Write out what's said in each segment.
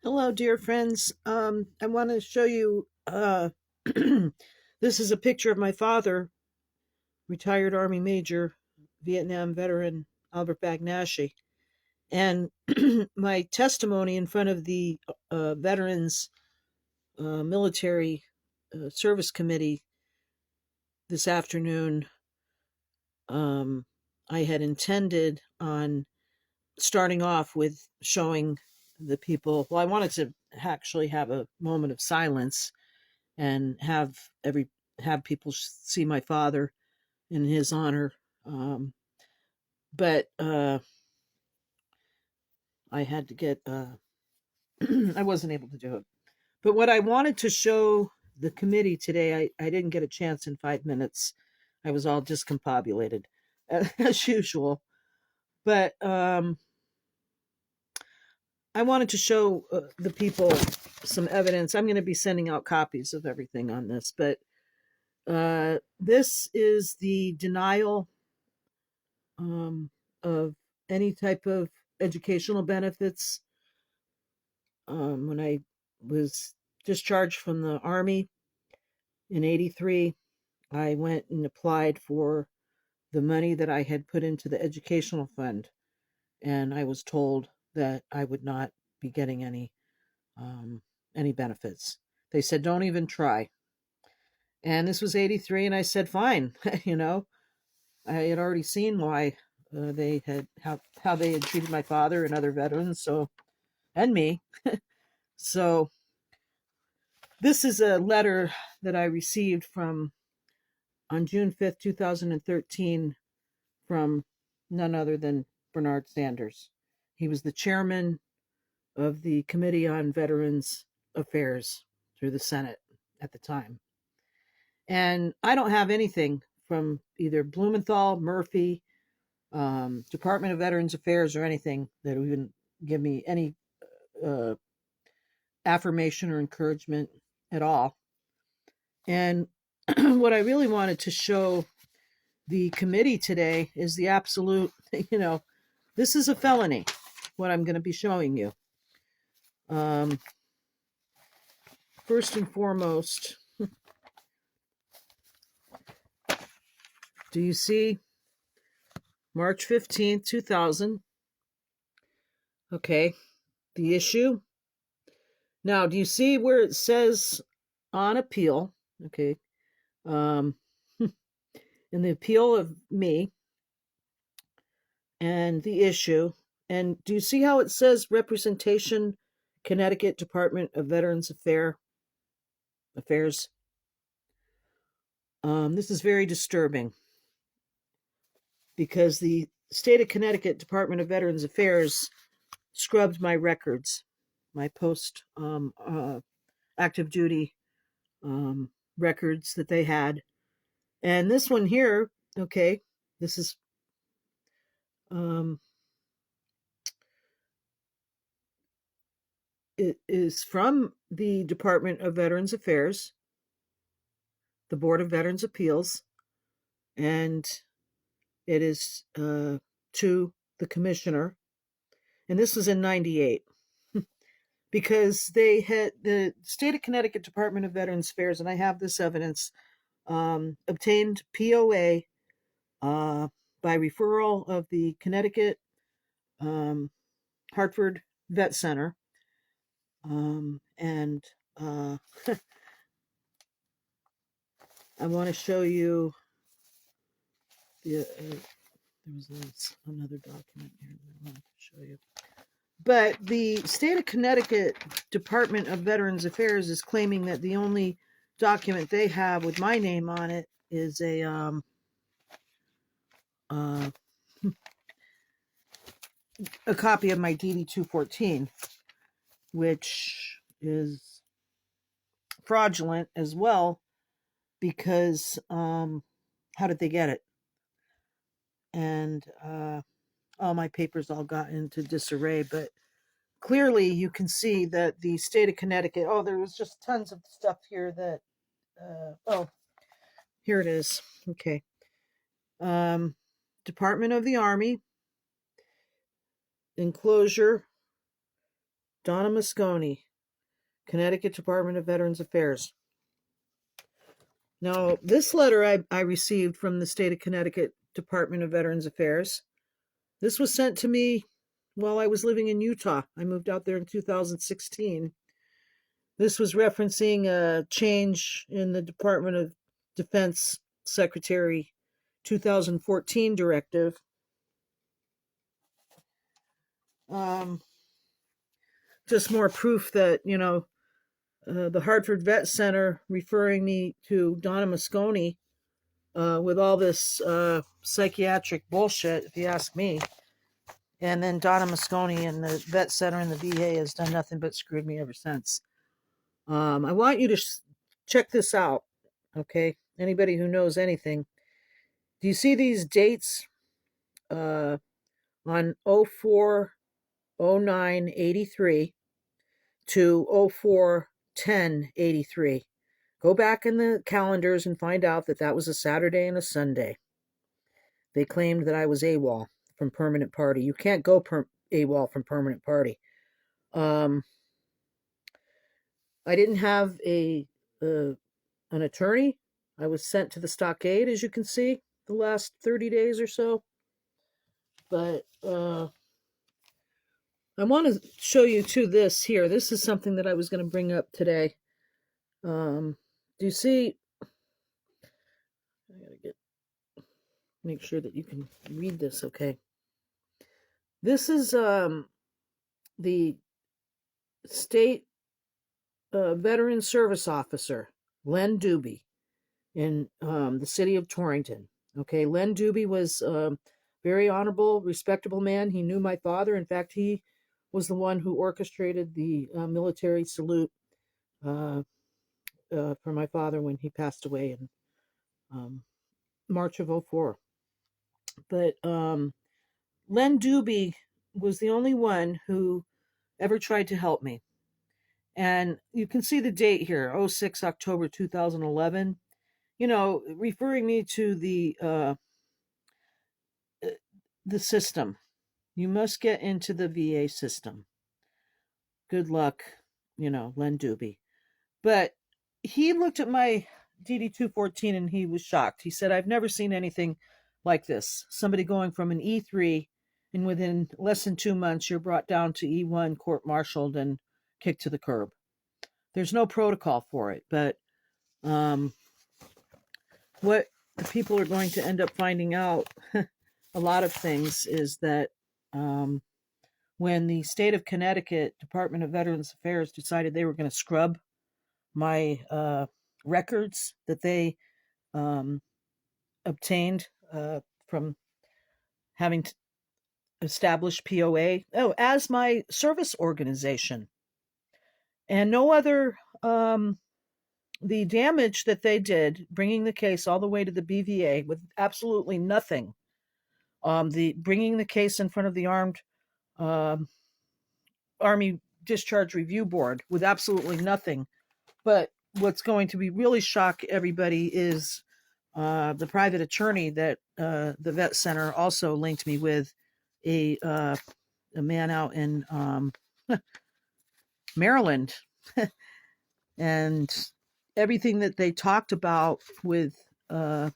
Hello, dear friends. I want to show you. This is a picture of my father, retired Army Major, Vietnam veteran Albert Bagnaschi, and my testimony in front of the Veterans Military Service Committee this afternoon. I had intended on starting off with showing the people. Well, I wanted to actually have a moment of silence and have people see my father in his honor. But I had to get I wasn't able to do it. But what I wanted to show the committee today, I didn't get a chance in 5 minutes. I was all discombobulated as usual. But I wanted to show the people some evidence. I'm going to be sending out copies of everything on this, but this is the denial of any type of educational benefits. When I was discharged from the Army in '83, I went and applied for the money that I had put into the educational fund, and I was told that I would not be getting any benefits. They said, "Don't even try." And this was '83, and I said, "Fine." I had already seen why they had how they had treated my father and other veterans, and me. So this is a letter that I received from on June 5th, 2013, from none other than Bernard Sanders. He was the chairman of the Committee on Veterans Affairs through the Senate at the time. And I don't have anything from either Blumenthal, Murphy, Department of Veterans Affairs, or anything that would even give me any uh, affirmation or encouragement at all. And what I really wanted to show the committee today is the absolute, this is a felony, what I'm going to be showing you. First and foremost, do you see March 15th, 2000? Okay, the issue. Now, do you see where it says on appeal? Okay. In the appeal of me and the issue. And do you see how it says representation, Connecticut Department of Veterans Affairs? This is very disturbing because the state of Connecticut Department of Veterans Affairs scrubbed my records, my post active duty records that they had. And this one here, okay, this is it is from the Department of Veterans Affairs, the Board of Veterans Appeals, and it is to the commissioner. And this was in '98 because they had the state of Connecticut Department of Veterans Affairs, and I have this evidence, obtained POA by referral of the Connecticut Hartford Vet Center. And I want to show you there was another document here that I wanted to show you. But the state of Connecticut Department of Veterans Affairs is claiming that the only document they have with my name on it is a copy of my DD 214, which is fraudulent as well because how did they get it? And all my papers all got into disarray, but clearly you can see that the state of Connecticut, there was just tons of stuff here that, here it is. Okay. Department of the Army, enclosure, Donna Moscone, Connecticut Department of Veterans Affairs. Now, this letter I received from the state of Connecticut Department of Veterans Affairs. This was sent to me while I was living in Utah. I moved out there in 2016. This was referencing a change in the Department of Defense Secretary 2014 directive. Just more proof that, the Hartford Vet Center referring me to Donna Moscone with all this psychiatric bullshit, if you ask me. And then Donna Moscone and the Vet Center and the VA has done nothing but screwed me ever since. I want you to check this out, okay? Anybody who knows anything. Do you see these dates on 04/09/83 to 04/10/83? Go back in the calendars and find out that that was a Saturday and a Sunday. They claimed that I was AWOL from permanent party. You can't go AWOL from permanent party. I didn't have an attorney. I was sent to the stockade, as you can see, the last 30 days or so. But I want to show you too this here. This is something that I was going to bring up today. Do you see? I gotta make sure that you can read this, okay? This is the state veteran service officer, Len Doobie, in the city of Torrington. Okay, Len Doobie was a very honorable, respectable man. He knew my father. In fact, he was the one who orchestrated the military salute for my father when he passed away in March of 04. But Len Doobie was the only one who ever tried to help me. And you can see the date here, 06 October 2011, referring me to the system. You must get into the VA system. Good luck, Len Doobie. But he looked at my DD-214 and he was shocked. He said, I've never seen anything like this. Somebody going from an E3 and within less than 2 months, you're brought down to E1, court-martialed and kicked to the curb. There's no protocol for it, but what the people are going to end up finding out, a lot of things, is that when the state of Connecticut Department of Veterans Affairs decided they were going to scrub my records that they obtained from having established POA, as my service organization. And no other, the damage that they did, bringing the case all the way to the BVA with absolutely nothing, bringing the case in front of the Army Discharge Review Board with absolutely nothing. But what's going to be really shock everybody is the private attorney that the Vet Center also linked me with, a man out in Maryland. And everything that they talked about with on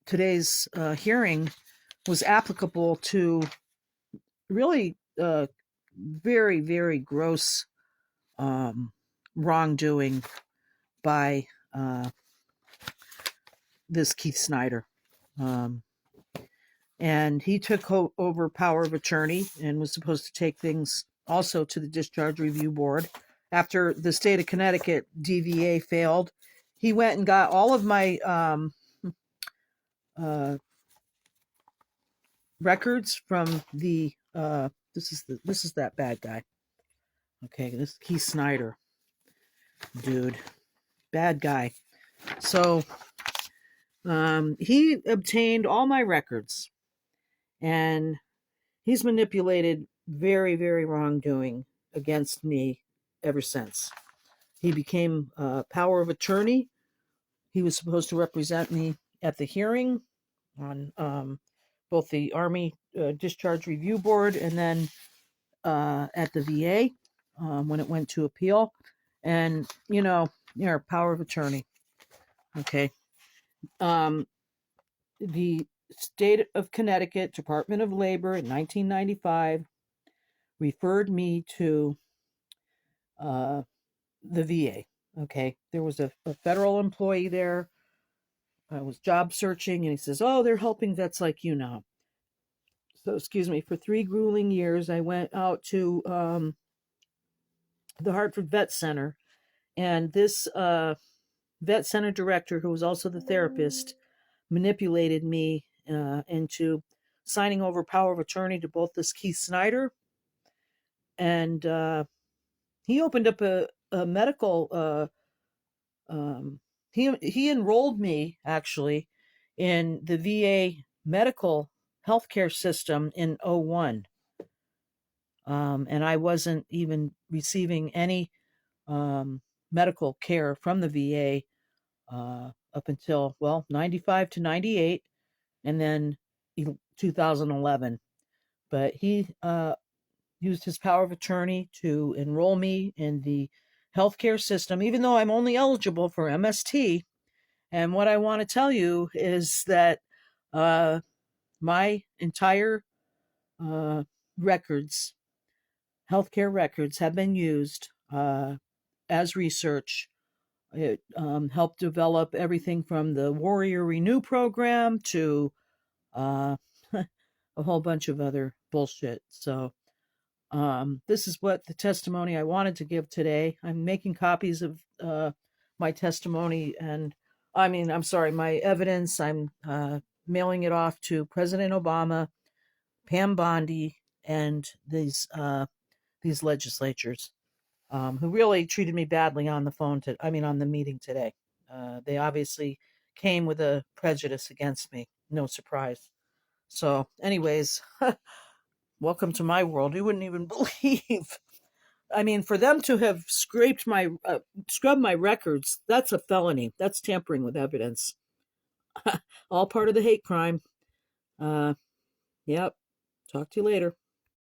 today's hearing was applicable to really very, very gross wrongdoing by this Keith Snyder. And he took over power of attorney and was supposed to take things also to the Discharge Review Board. After the state of Connecticut DVA failed, he went and got all of my records from the this is that bad guy. Okay, this Keith Snyder dude, bad guy. So he obtained all my records, and he's manipulated very, very wrongdoing against me ever since. He became power of attorney. He was supposed to represent me at the hearing on both the Army Discharge Review Board and then at the VA when it went to appeal. And, power of attorney. Okay. The state of Connecticut Department of Labor in 1995 referred me to the VA. Okay. There was a federal employee there. I was job searching, and he says, "Oh, they're helping vets like you now." So, excuse me, for 3 grueling years, I went out to the Hartford Vet Center, and this vet center director, who was also the therapist, manipulated me into signing over power of attorney to both this Keith Snyder, and he opened up a medical. He enrolled me actually in the VA medical healthcare system in '01. And I wasn't even receiving any medical care from the VA up until, 95 to 98, and then 2011. But he used his power of attorney to enroll me in the healthcare system, even though I'm only eligible for MST. And what I want to tell you is that my entire records, healthcare records, have been used as research. It helped develop everything from the Warrior Renew program to a whole bunch of other bullshit. So this is what the testimony I wanted to give today. I'm making copies of my testimony my evidence. I'm mailing it off to President Obama, Pam Bondi, and these legislatures who really treated me badly on the phone. On the meeting today. They obviously came with a prejudice against me. No surprise. So, anyways, welcome to my world. You wouldn't even believe. For them to have scrubbed my records, that's a felony. That's tampering with evidence. All part of the hate crime. Yep. Talk to you later.